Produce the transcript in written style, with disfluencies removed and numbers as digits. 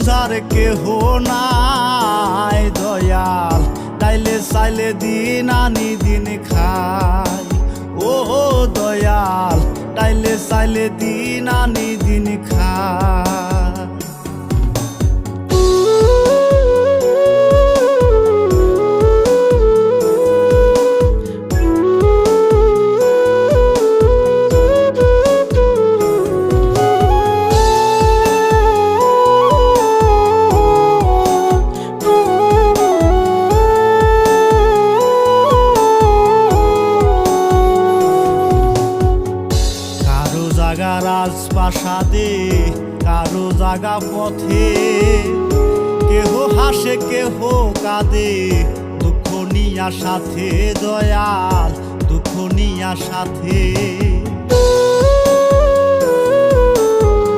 বুঝার কেহ নাই দয়াল, তাইলে চাইলে দিন আনি দিন খাই। ও দয়াল, তাইলে চাইলে দিন আনি দিন খাই। জাগা রাজপ্রাসাদে, কারো জাগা পথে, কেহ হাসে কেহ কাঁদে, দুঃখ নিয়া সাথে দয়াল, দুঃখ নিয়া সাথে।